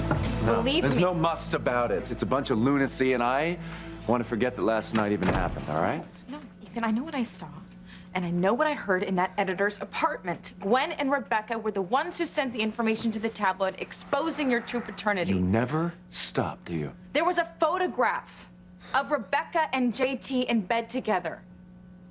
must believe me. There's no must about it. It's a bunch of lunacy, and I want to forget that last night even happened, all right? No, Ethan, I know what I saw. And I know what I heard in that editor's apartment. Gwen and Rebecca were the ones who sent the information to the tabloid exposing your true paternity. You never stop, do you? There was a photograph of Rebecca and JT in bed together.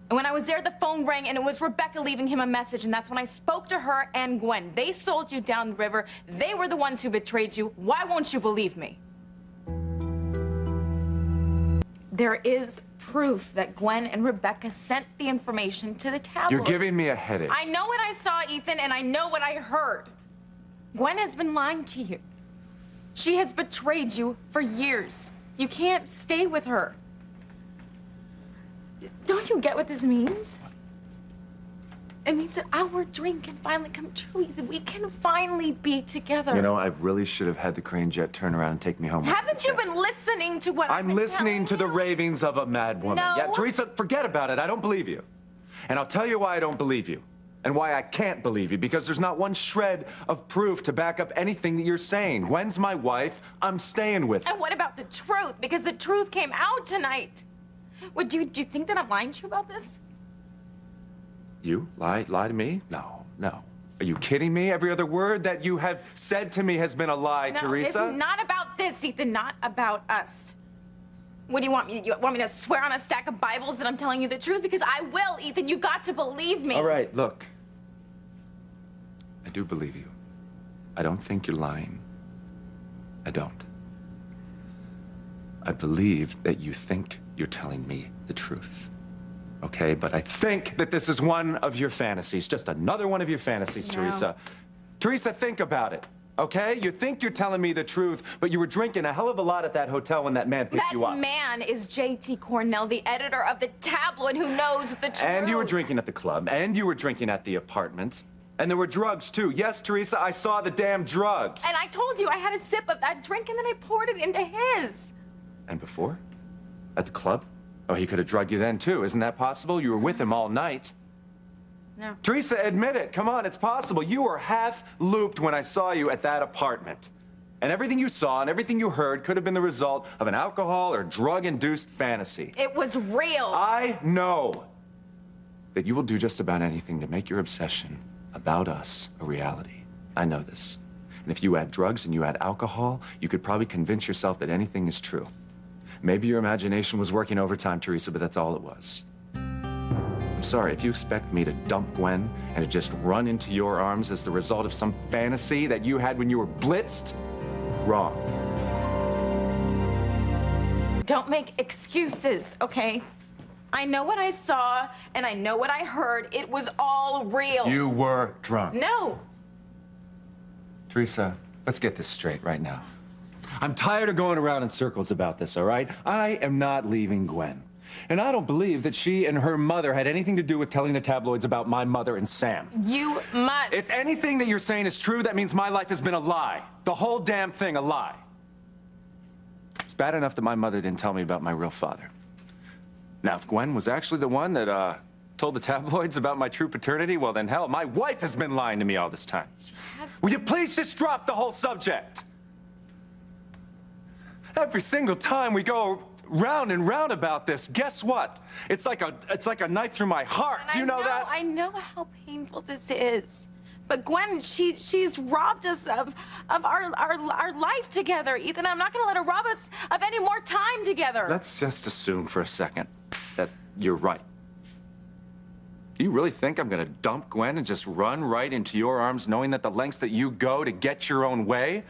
And when I was there, the phone rang, and it was Rebecca leaving him a message, and that's when I spoke to her and Gwen. They sold you down the river. They were the ones who betrayed you. Why won't you believe me? There is proof that Gwen and Rebecca sent the information to the tabloid. You're giving me a headache. I know what I saw, Ethan, and I know what I heard. Gwen has been lying to you. She has betrayed you for years. You can't stay with her. Don't you get what this means? It means that our dream can finally come true, Ethan. We can finally be together. You know, I really should have had the crane jet turn around and take me home. Haven't you been listening to what I'm listening to the ravings of a mad woman. No. Yeah, Teresa, forget about it. I don't believe you. And I'll tell you why I don't believe you. And why I can't believe you. Because there's not one shred of proof to back up anything that you're saying. Gwen's my wife. I'm staying with her. And what about the truth? Because the truth came out tonight. What, do you think that I'm lying to you about this? You lie to me? No. Are you kidding me? Every other word that you have said to me has been a lie, No, Teresa. it's not about this, Ethan. Not about us. What do you want me? You want me to swear on a stack of Bibles that I'm telling you the truth? Because I will, Ethan. You've got to believe me. All right, look. I do believe you. I don't think you're lying. I don't. I believe that you think you're telling me the truth. Okay, but I think that this is one of your fantasies. Just another one of your fantasies, No. Teresa. Teresa, think about it. Okay? You think you're telling me the truth, but you were drinking a hell of a lot at that hotel when that man picked you up. That man is JT Cornell, the editor of the tabloid who knows the truth. And you were drinking at the club, and you were drinking at the apartment. And there were drugs, too. Yes, Teresa, I saw the damn drugs. And I told you I had a sip of that drink, and then I poured it into his. And before? At the club? Oh, he could have drugged you then, too. Isn't that possible? You were with him all night. No. Teresa, admit it. Come on, it's possible. You were half looped when I saw you at that apartment. And everything you saw and everything you heard could have been the result of an alcohol or drug-induced fantasy. It was real. I know that you will do just about anything to make your obsession about us a reality. I know this. And if you add drugs and you add alcohol, you could probably convince yourself that anything is true. Maybe your imagination was working overtime, Teresa, but that's all it was. I'm sorry, if you expect me to dump Gwen and to just run into your arms as the result of some fantasy that you had when you were blitzed, wrong. Don't make excuses, okay? I know what I saw, and I know what I heard. It was all real. You were drunk. No. Teresa, let's get this straight right now. I'm tired of going around in circles about this, all right? I am not leaving Gwen. And I don't believe that she and her mother had anything to do with telling the tabloids about my mother and Sam. You must. If anything that you're saying is true, that means my life has been a lie. The whole damn thing a lie. It's bad enough that my mother didn't tell me about my real father. Now, if Gwen was actually the one that told the tabloids about my true paternity, well then hell, my wife has been lying to me all this time. Will you please just drop the whole subject? Every single time we go round and round about this, guess what? It's like a knife through my heart. Do you know that? I know how painful this is. But Gwen, she's robbed us of our life together, Ethan. I'm not gonna let her rob us of any more time together. Let's just assume for a second that you're right. Do you really think I'm gonna dump Gwen and just run right into your arms knowing that the lengths that you go to get your own way?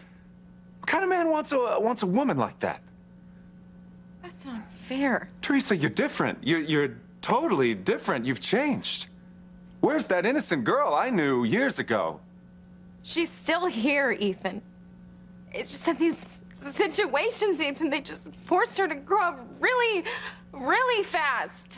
What kind of man wants a woman like that? That's not fair. Teresa, you're different. You're totally different. You've changed. Where's that innocent girl I knew years ago? She's still here, Ethan. It's just that these situations, Ethan, they just forced her to grow up really, really fast.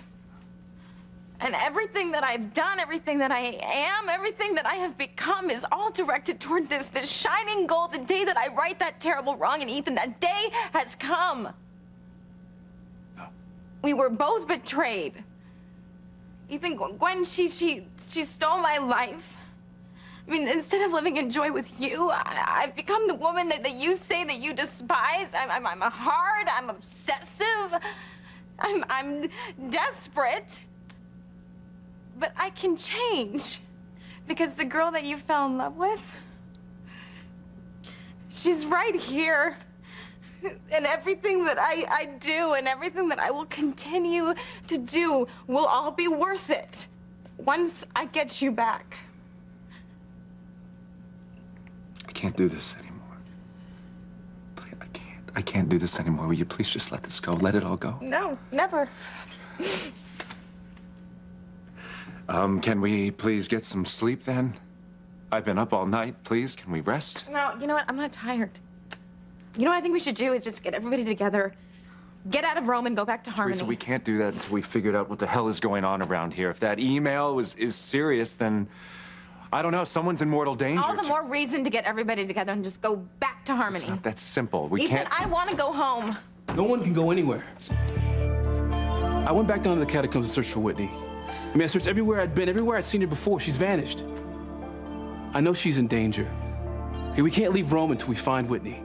And everything that I've done, everything that I am, everything that I have become is all directed toward this shining goal, the day that I right that terrible wrong. And Ethan, that day has come. Oh. We were both betrayed. Ethan, Gwen, she stole my life. I mean, instead of living in joy with you, I've become the woman that you say that you despise. I'm hard, I'm obsessive, I'm desperate. But I can change. Because the girl that you fell in love with, she's right here. And everything that I do and everything that I will continue to do will all be worth it once I get you back. I can't do this anymore. I can't do this anymore. Will you please just let this go? Let it all go. No, never. Can we please get some sleep then? I've been up all night. Please, can we rest? No, you know what? I'm not tired. You know what I think we should do is just get everybody together, get out of Rome and go back to Harmony. Teresa, we can't do that until we figured out what the hell is going on around here. If that email is serious, then I don't know, someone's in mortal danger. All the more reason to get everybody together and just go back to Harmony. It's not that simple. We Ethan, can't. I want to go home. No one can go anywhere. I went back down to the catacombs to search for Whitney. I mean, I searched everywhere I'd been, everywhere I'd seen her before. She's vanished. I know she's in danger. Okay, we can't leave Rome until we find Whitney.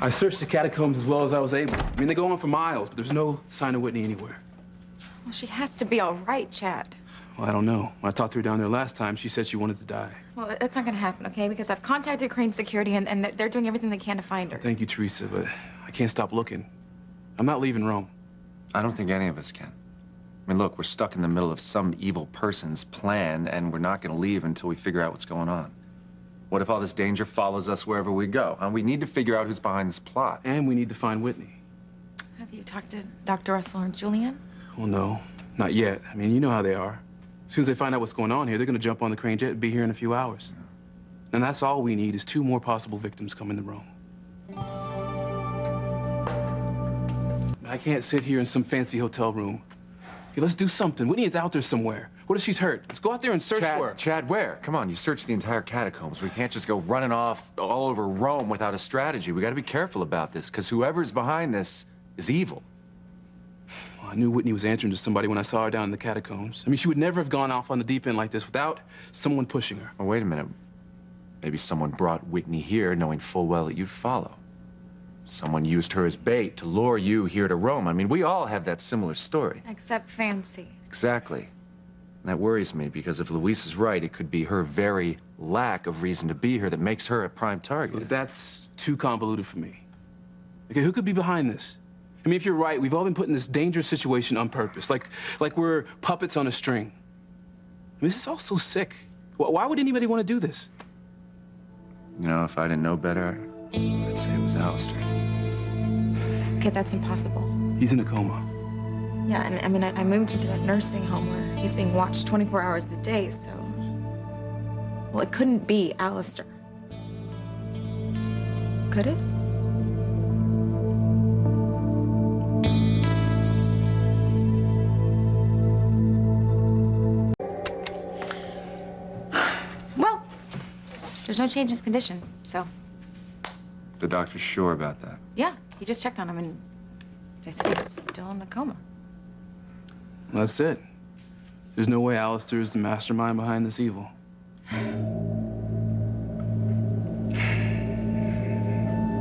I searched the catacombs as well as I was able. I mean, they go on for miles, but there's no sign of Whitney anywhere. Well, she has to be all right, Chad. Well, I don't know. When I talked to her down there last time, she said she wanted to die. Well, that's not going to happen, okay? Because I've contacted Crane Security, and they're doing everything they can to find her. Thank you, Teresa, but I can't stop looking. I'm not leaving Rome. I don't think any of us can. I mean, look, we're stuck in the middle of some evil person's plan, and we're not going to leave until we figure out what's going on. What if all this danger follows us wherever we go? And we need to figure out who's behind this plot. And we need to find Whitney. Have you talked to Dr. Russell or Julian? Well, no, not yet. I mean, you know how they are. As soon as they find out what's going on here, they're going to jump on the Crane jet and be here in a few hours. Yeah. And that's all we need is 2 more possible victims coming to Rome. I can't sit here in some fancy hotel room. Okay, let's do something. Whitney is out there somewhere. What if she's hurt? Let's go out there and search for her. Chad, where? Come on, you searced the entire catacombs. We can't just go running off all over Rome without a strategy. We got to be careful about this, because whoever's behind this is evil. Well, I knew Whitney was answering to somebody when I saw her down in the catacombs. I mean, she would never have gone off on the deep end like this without someone pushing her. Oh, wait a minute. Maybe someone brought Whitney here knowing full well that you'd follow. Someone used her as bait to lure you here to Rome. I mean, we all have that similar story. Except Fancy. Exactly. And that worries me, because if Luis is right, it could be her very lack of reason to be here that makes her a prime target. Look, that's too convoluted for me. Okay, who could be behind this? I mean, if you're right, we've all been put in this dangerous situation on purpose, like we're puppets on a string. I mean, this is all so sick. Why would anybody want to do this? You know, if I didn't know better, I'd say it was Alistair. Okay, that's impossible. He's in a coma. Yeah, and I mean, I moved him to that nursing home where he's being watched 24 hours a day, so... Well, it couldn't be Alistair. Could it? Well, there's no change in his condition, so... The doctor's sure about that? Yeah, he just checked on him, and they said he's still in a coma. That's it. There's no way Alistair is the mastermind behind this evil.